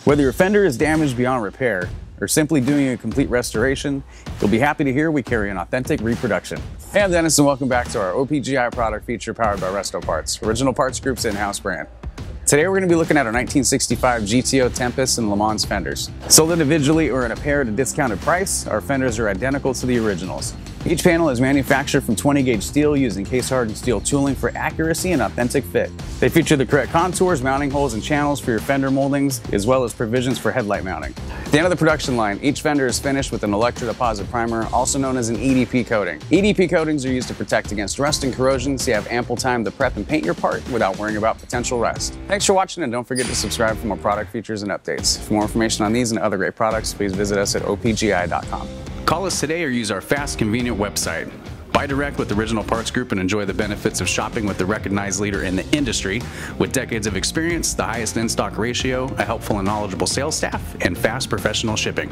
Whether your fender is damaged beyond repair or simply doing a complete restoration, you'll be happy to hear we carry an authentic reproduction. Hey, I'm Dennis and welcome back to our OPGI product feature powered by Resto Parts, Original Parts Group's in-house brand. Today we're going to be looking at our 1965 GTO Tempest and Lemans fenders. Sold individually or in a pair at a discounted price, our fenders are identical to the originals. Each panel is manufactured from 20-gauge steel using case-hardened steel tooling for accuracy and authentic fit. They feature the correct contours, mounting holes, and channels for your fender moldings, as well as provisions for headlight mounting. At the end of the production line, each fender is finished with an electrodeposit primer, also known as an EDP coating. EDP coatings are used to protect against rust and corrosion, so you have ample time to prep and paint your part without worrying about potential rust. Thanks for watching, and don't forget to subscribe for more product features and updates. For more information on these and other great products, please visit us at opgi.com. Call us today or use our fast, convenient website. Buy direct with Original Parts Group and enjoy the benefits of shopping with the recognized leader in the industry with decades of experience, the highest in-stock ratio, a helpful and knowledgeable sales staff, and fast professional shipping.